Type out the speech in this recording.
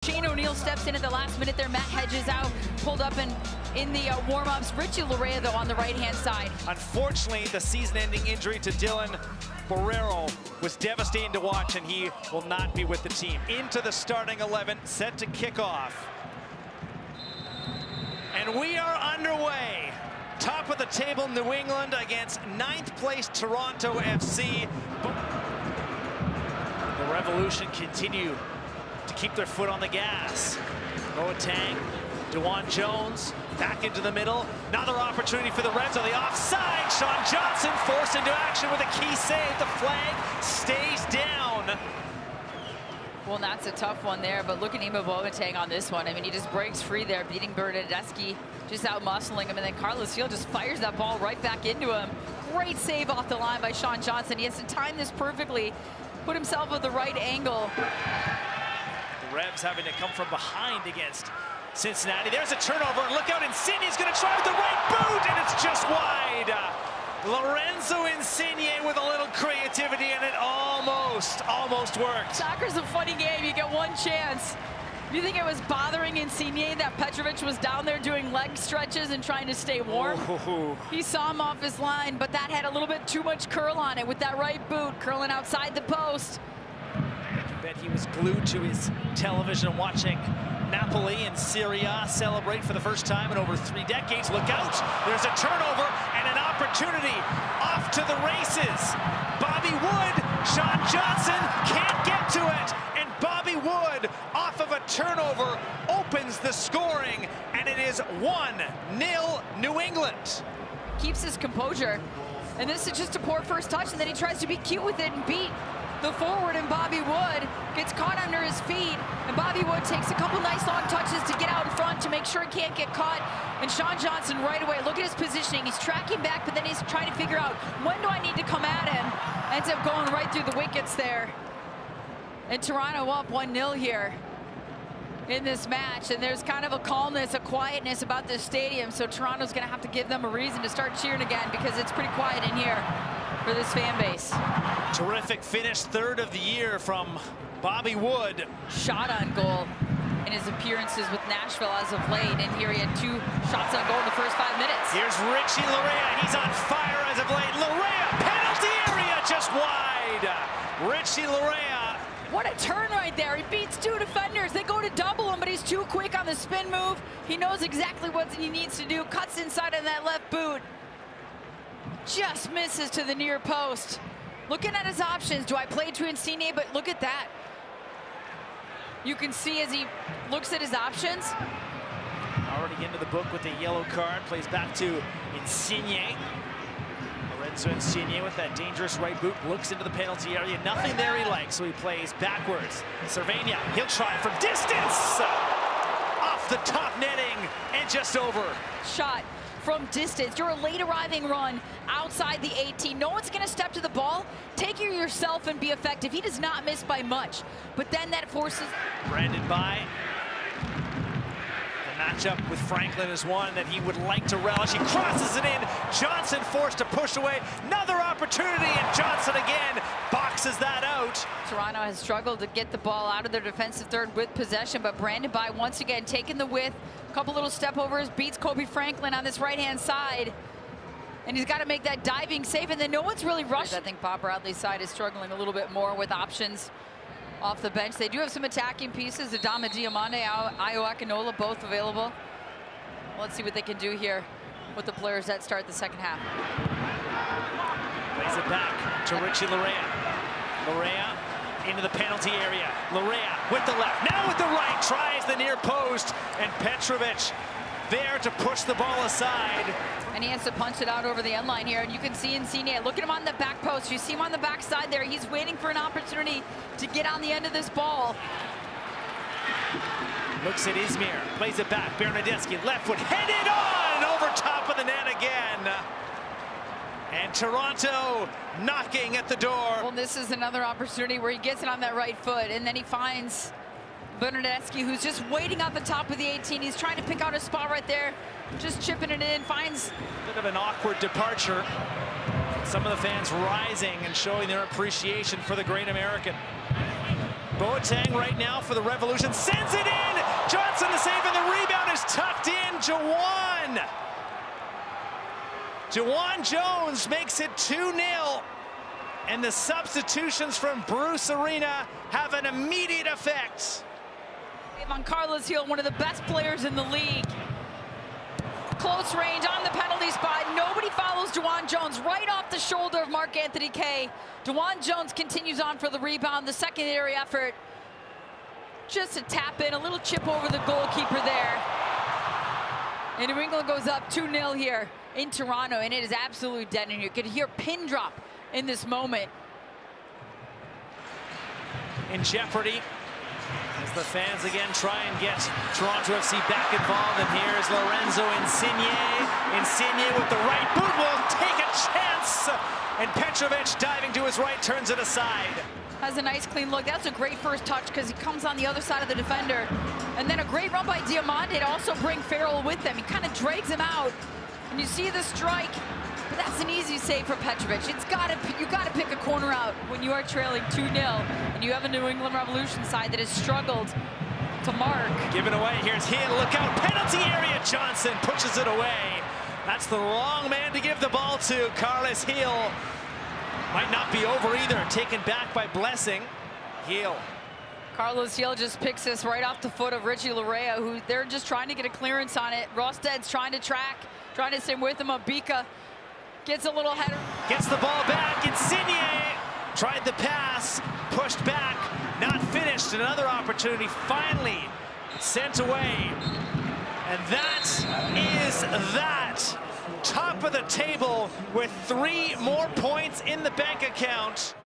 Shane O'Neill steps in at the last minute there. Matt Hedges out, pulled up in the warm-ups. Richie Larea, though, on the right-hand side. Unfortunately, the season-ending injury to Dylan Borrero was devastating to watch, and he will not be with the team. Into the starting 11, set to kick off. And we are underway. Top of the table, New England against 9th place Toronto FC. The Revolution continue to keep their foot on the gas. Boateng, DeJuan Jones, back into the middle. Another opportunity for the Reds on the offside. Sean Johnson forced into action with a key save. The flag stays down. Well, that's a tough one there, but look at Nima Boateng on this one. I mean, he just breaks free there, beating Bernadeschi, just out-muscling him, and then Carlos Gil just fires that ball right back into him. Great save off the line by Sean Johnson. He has to time this perfectly, put himself at the right angle. The Revs having to come from behind against Cincinnati. There's a turnover, and look out, Insigne's gonna try with the right boot, and it's just wide. Lorenzo Insigne with a little creativity, and it almost worked. Soccer's a funny game. You get one chance. You think it was bothering Insigne that Petrovic was down there doing leg stretches and trying to stay warm? Ooh. He saw him off his line, but that had a little bit too much curl on it with that right boot, curling outside the post. I bet he was glued to his television watching Napoli and Serie A celebrate for the first time in over 3 decades. Look out, there's a turnover and an opportunity. Off to the races. Bobby Wood, Sean Johnson can't get to it. And Bobby Wood, off of a turnover, opens the scoring. And it is 1-0 New England. Keeps his composure. And this is just a poor first touch, and then he tries to be cute with it and beat the forward, and Bobby Wood gets caught under his feet, and Bobby Wood takes a couple nice long touches to get out in front to make sure he can't get caught. And Sean Johnson right away, look at his positioning. He's tracking back, but then he's trying to figure out, when do I need to come at him? Ends up going right through the wickets there. And Toronto up 1-0 here in this match, and there's kind of a calmness, a quietness about this stadium, so Toronto's gonna have to give them a reason to start cheering again, because it's pretty quiet in here for this fan base. Terrific finish, 3rd of the year from Bobby Wood. Shot on goal in his appearances with Nashville as of late, and here he had 2 shots on goal in the first 5 minutes. Here's Richie Larea, he's on fire as of late. Larea, penalty area, just wide. Richie Larea. What a turn right there. He beats 2 defenders. They go to double him, but he's too quick on the spin move. He knows exactly what he needs to do. Cuts inside on that left boot. Just misses to the near post. Looking at his options, do I play to Insigne? But look at that. You can see as he looks at his options. Already into the book with the yellow card, plays back to Insigne. Lorenzo Insigne with that dangerous right boot, looks into the penalty area. Nothing there he likes, so he plays backwards. Cervania, he'll try from distance. Off the top netting and just over. Shot from distance. You're a late arriving run outside the 18. No one's gonna step to the ball. Take it yourself and be effective. He does not miss by much, but then that forces. Brandon by. The matchup with Franklin is one that he would like to relish. He crosses it in. Johnson forced to push away. Another opportunity, and Johnson again boxes that out. Toronto has struggled to get the ball out of their defensive third with possession, but Brandon by once again taking the width. Couple little step overs, beats Kobe Franklin on this right-hand side. And he's got to make that diving save, and then no one's really rushed. I think Bob Bradley's side is struggling a little bit more with options off the bench. They do have some attacking pieces. Adama Diamande, Ayo Akinola, both available. Let's see what they can do here with the players that start the second half. Plays it back to Richie Larea. Larea into the penalty area. Larea with the left, now with the right, tries the near post, and Petrovic there to push the ball aside. And he has to punch it out over the end line here, and you can see Insigne. Look at him on the back post. You see him on the back side there. He's waiting for an opportunity to get on the end of this ball. Looks at Izmir, plays it back. Bernadeschi, left foot, headed on, over top of the net again. And Toronto knocking at the door. Well, this is another opportunity where he gets it on that right foot, and then he finds Bernadeschi, who's just waiting at the top of the 18. He's trying to pick out a spot right there, just chipping it in, finds. A bit of an awkward departure. Some of the fans rising and showing their appreciation for the great American. Boateng right now for the Revolution, sends it in! Johnson the save, and the rebound is tucked in. Juwan Jones makes it 2-0. And the substitutions from Bruce Arena have an immediate effect. On Carlos Hill, one of the best players in the league. Close range on the penalty spot. Nobody follows Juwan Jones, right off the shoulder of Mark-Anthony Kaye. Juwan Jones continues on for the rebound. The secondary effort, just a tap in, a little chip over the goalkeeper there. And New England goes up 2-0 here in Toronto, and it is absolutely dead in here. You could hear pin drop in this moment. In jeopardy as the fans again try and get Toronto FC back involved. And here's Lorenzo Insigne. Insigne with the right boot will take a chance. And Petrovic diving to his right turns it aside. Has a nice clean look. That's a great first touch because he comes on the other side of the defender. And then a great run by Diamante to also bring Farrell with him. He kind of drags him out. And you see the strike. But that's an easy save for Petrovic. You gotta pick a corner out when you are trailing 2-0, and you have a New England Revolution side that has struggled to mark. Given away, here's Hill, look out, penalty area, Johnson pushes it away. That's the wrong man to give the ball to. Carlos Hill might not be over either, taken back by Blessing. Hill. Carlos Hill just picks this right off the foot of Richie Larea, who they're just trying to get a clearance on it. Rosted's trying to track, trying to stay with him. Abika gets a little header. Gets the ball back. Insigne tried the pass, pushed back, not finished. Another opportunity finally sent away. And that is that. Top of the table with 3 more points in the bank account.